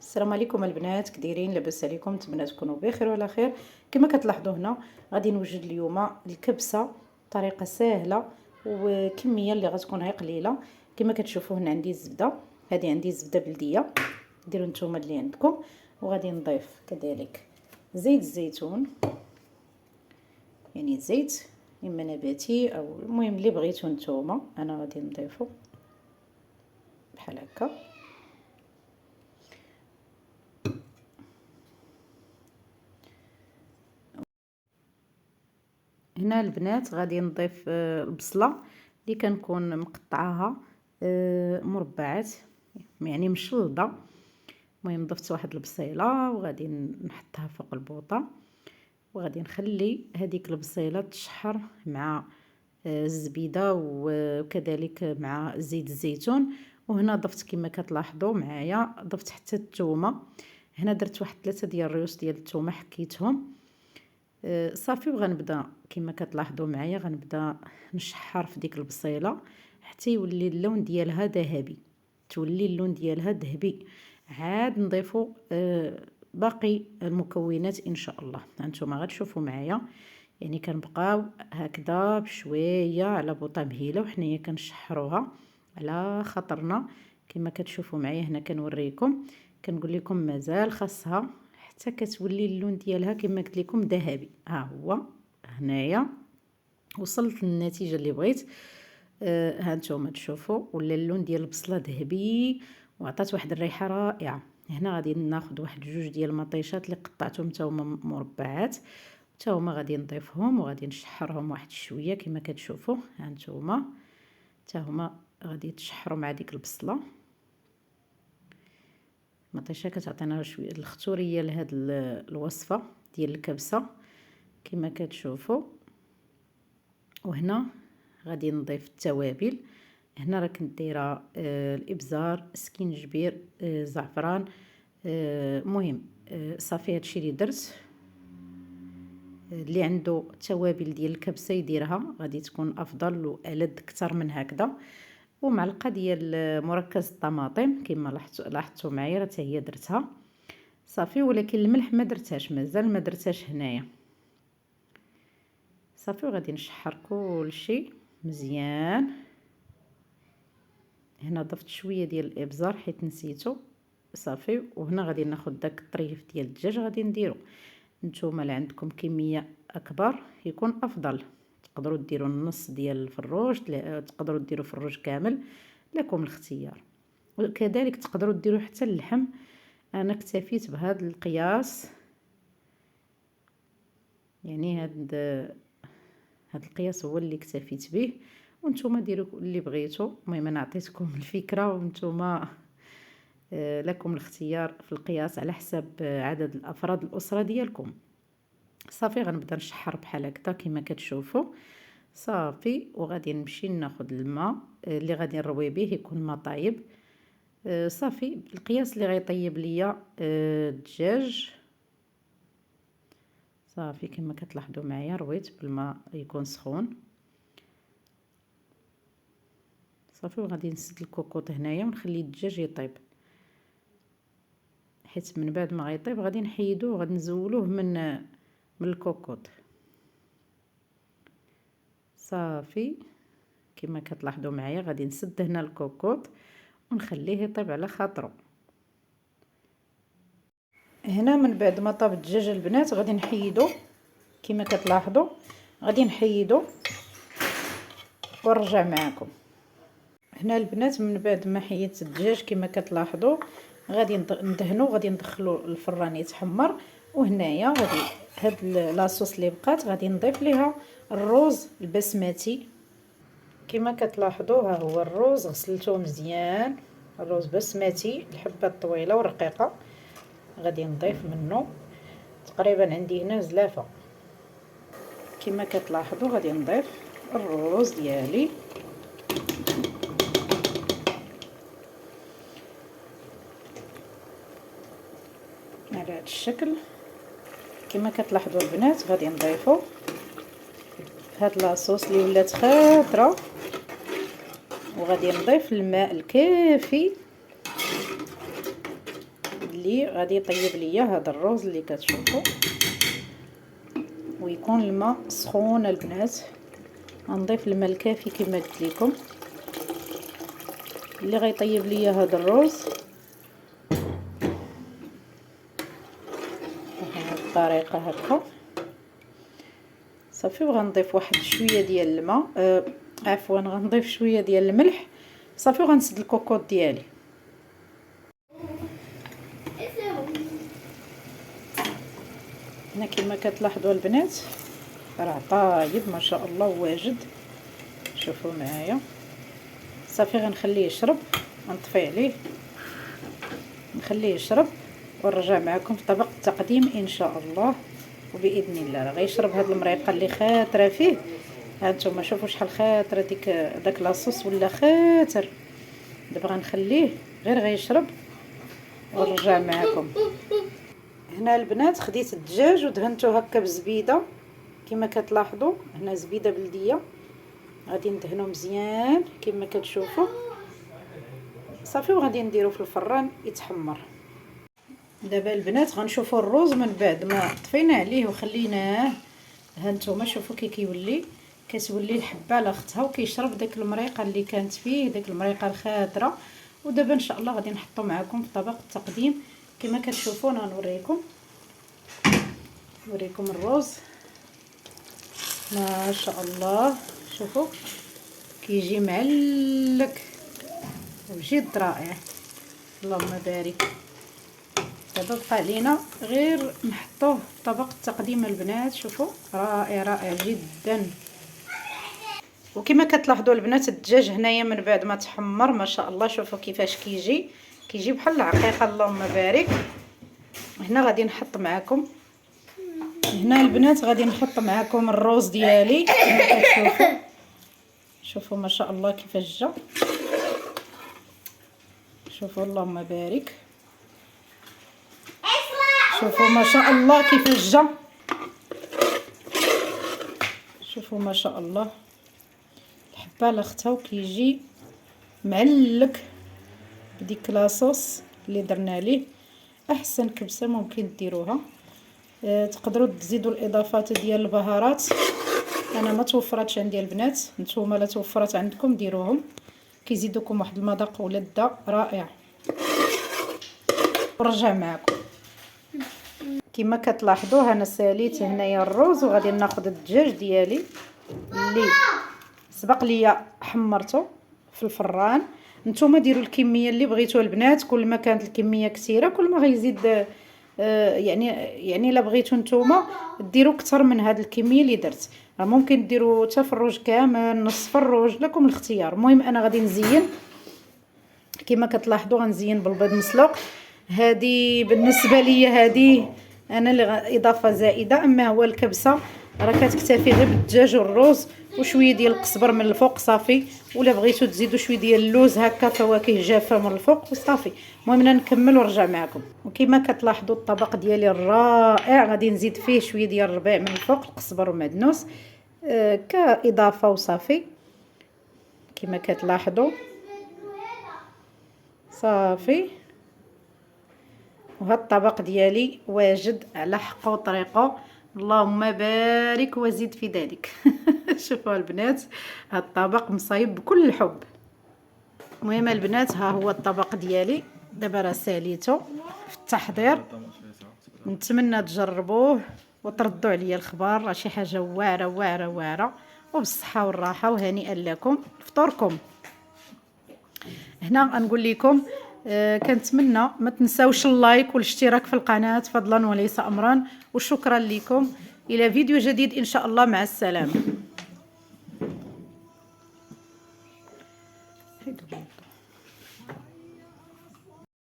السلام عليكم البنات، كدايرين؟ لاباس عليكم؟ نتمنى تكونوا بخير وعلى خير. كما كتلاحظوا هنا غادي نوجد اليوم الكبسه بطريقه سهله وكميه اللي غتكون غير قليله. كما كتشوفوا هنا عندي الزبده، هذه عندي زبده بلديه، ديروا نتوما اللي عندكم. وغادي نضيف كذلك زيت الزيتون، يعني زيت اما نباتي او المهم اللي بغيتو نتوما. انا غادي نضيفو بحال هكا. هنا البنات غادي نضيف البصله اللي كنكون مقطعاها مربعات، يعني مشلضه. المهم ضفت واحد البصيله وغادي نحطها فوق البوطه، وغادي نخلي هذيك البصيله تشحر مع الزبيده وكذلك مع زيت الزيتون. وهنا ضفت كما كتلاحظوا معايا، ضفت حتى الثومه. هنا درت واحد 3 ديال الريوس ديال الثومه، حكيتهم صافي. وغنبدا كما كتلاحظوا معايا غنبدا نشحر في ديك البصيله حتى يولي اللون ديالها ذهبي، تولي اللون ديالها ذهبي. عاد نضيفوا باقي المكونات ان شاء الله. هانتوما غتشوفوا معايا، يعني كنبقاو هكذا بشويه على بوطه مهيله وحنايا كنشحروها على خاطرنا. كما كتشوفوا معايا هنا كنوريكم، كنقول لكم مازال خاصها حتى كتولي اللون ديالها كما قلت لكم ذهبي. ها هو هنايا وصلت للنتيجه اللي بغيت. ها نتوما تشوفوا ولا اللون ديال البصله ذهبي وعطات واحد الريحه رائعه. هنا غادي ناخذ واحد جوج ديال المطيشات اللي قطعتهم حتى هما مربعات، حتى هما غادي نضيفهم وغادي نشحرهم واحد شويه كما كتشوفوا. ها نتوما حتى هما غادي يتشحروا مع ديك البصله. المطيشه كتعطينا شويه الختوريه لهاد الوصفه ديال الكبسه كما كتشوفوا. وهنا غادي نضيف التوابل. هنا راه كنت دايره الابزار، سكينجبير، زعفران، مهم صافي هادشي اللي درت. اللي عنده توابل ديال الكبسه يديرها، غادي تكون افضل والذ اكثر من هكذا. ومعلقه ديال مركز الطماطم كما لاحظتوا معايا راه حتى هي درتها صافي. ولكن الملح ما درتهاش، مازال ما درتهاش هنايا صافي. وغادي نشحر كلشي مزيان. هنا ضفت شويه ديال الابزار حيت نسيته صافي. وهنا غادي ناخذ داك الطريف ديال الدجاج غادي نديرو. نتوما اللي عندكم كميه اكبر يكون افضل، تقدروا ديروا النص ديال الفروج، تقدروا ديروا فروج كامل، لكم الاختيار. وكذلك تقدروا ديروا حتى اللحم. انا اكتفيت بهذا القياس، يعني هذا القياس هو اللي اكتفيت به. وانتم ديروا اللي بغيتوا. المهم انا عطيتكم الفكره وانتم لكم الاختيار في القياس على حسب عدد الافراد الاسره ديالكم. صافي غنبدا نشحر بحال هكذا كما كتشوفوا صافي. وغادي نمشي ناخذ الماء اللي غادي نروي به، يكون ماء طايب صافي القياس اللي غيطيب ليا الدجاج صافي. كما كتلاحظوا معايا رويت بالماء يكون سخون صافي. وغادي نسد الكوكوط هنايا ونخلي الدجاج يطيب، حيت من بعد ما غيطيب غادي نحيدوه وغادي نزولوه من الكوكوط صافي. كما كتلاحظوا معايا غادي نسد هنا الكوكوط ونخليه يطيب على خاطرو. هنا من بعد ما طاب الدجاج البنات غادي نحيدو كما كتلاحظوا، غادي نحيدو ونرجع معكم. هنا البنات من بعد ما حيدت الدجاج كما كتلاحظوا غادي ندهنو، غادي ندخلو الفران يتحمر. وهنايا غادي هاد لاصوص اللي بقات غادي نضيف ليها الروز البسمتي. كما كتلاحظوا ها هو الروز غسلته مزيان، الروز بسمتي الحبه الطويله والرقيقه. غادي نضيف منه تقريبا عندي هنا زلافه. كما كتلاحظوا غادي نضيف الروز ديالي على هذا الشكل. كما كتلاحظوا البنات غادي نضيفوا هاد لاصوص اللي ولات خاطره، وغادي نضيف الماء الكافي اللي غادي يطيب ليا هذا الرز اللي كتشوفوا، ويكون الماء سخون البنات. غنضيف الماء الكافي كما قلت لكم. اللي غيطيب ليا هذا الرز بهذه الطريقه هكا صافي. وغنضيف واحد شويه ديال الماء، عفوا غنضيف شويه ديال الملح صافي. وغنسد الكوكوط ديالي. هنا كما كتلاحظوا البنات راه طايب ما شاء الله واجد. شوفوا معايا صافي. غنخليه يشرب، غنطفي عليه نخليه يشرب ونرجع معكم في طبق التقديم ان شاء الله. وباذن الله راه غيشرب هاد المريقه اللي خاطره فيه. ها نتوما شوفوا شحال خاطره داك لاصوص ولا خاطر. دابا غنخليه غير غيشرب ونرجع معكم. هنا البنات خديت الدجاج ودهنته هكا بزبيده كما كتلاحظوا. هنا زبيده بلديه غادي ندهنو مزيان كما كتشوفوا صافي. وغادي نديرو في الفران يتحمر. دابا البنات غنشوفوا الرز من بعد ما طفينا عليه وخليناه. ها نتوما شوفوا كي كيولي كتولي الحبه على اختها وكيشرب داك المريقه اللي كانت فيه، داك المريقه الخضراء. ودابا ان شاء الله غادي نحطو معكم في طبق التقديم كما كتشوفوا. انا نوريكم الرز ما شاء الله. شوفوا كيجي معلك وجد رائع اللهم بارك. دابا بقى علينا غير نحطوه في طبق التقديم البنات. شوفوا رائع رائع جدا. وكما كتلاحظوا البنات الدجاج هنايا من بعد ما تحمر ما شاء الله. شوفوا كيفاش كيجي بحال العقيقه اللهم بارك. هنا غادي نحط معكم، هنا البنات غادي نحط معكم الروز ديالي كما كتشوفوا. شوفوا ما شاء الله كيفاش جا. شوفوا اللهم بارك. شوفوا ما شاء الله كيفاش جا. شوفوا ما شاء الله الحبه على اختها وكيجي معلك بديك لاصوص اللي درنا ليه. احسن كبسه ممكن ديروها. تقدروا تزيدوا الاضافات ديال البهارات. انا ما توفراتش عندي البنات، نتوما لا توفرات عندكم ديروهم، كيزيدوكم واحد المذاق ولذه رائع. ونرجع معكم كما كتلاحظوا. انا ساليت هنايا الرز وغادي ناخذ الدجاج ديالي اللي سبق ليا حمرته في الفران. نتوما ديروا الكميه اللي بغيتوا البنات. كل ما كانت الكميه كثيره كل ما غيزيد يعني الا بغيتوا نتوما ديروا اكثر من هذه الكميه اللي درت. راه ممكن ديروا حتى فروج كامل، نص فروج، لكم الاختيار. المهم انا غادي نزين كما كتلاحظوا. غنزين بالبيض مسلوق. هذه بالنسبه لي هذه انا اللي اضافه زائده. اما هو الكبسه راه كتكتفي غير بالدجاج والرز وشويه ديال القزبر من الفوق صافي. ولا بغيتوا تزيدوا شويه ديال اللوز هكا فواكه جافه من الفوق وصافي. المهم انا نكمل ونرجع معكم. وكما كتلاحظوا الطبق ديالي الرائع غادي نزيد فيه شويه ديال الربيع من الفوق، القزبر ومعدنوس كاضافه وصافي كما كتلاحظوا صافي. وهذا الطبق ديالي واجد على حقه وطريقه اللهم بارك وزيد في ذلك. شوفوا البنات هذا الطبق مصايب بكل الحب. المهم البنات ها هو الطبق ديالي. دابا راه ساليته في التحضير. نتمنى تجربوه وتردوا عليا الخبر. راه شي حاجه واعره واعره واعره وبالصحه والراحه وهنيئا لكم فطوركم. هنا غنقول لكم كنتمنى ما تنساوش اللايك والاشتراك في القناه فضلا وليس امرا. وشكرا لكم. الى فيديو جديد ان شاء الله. مع السلامه.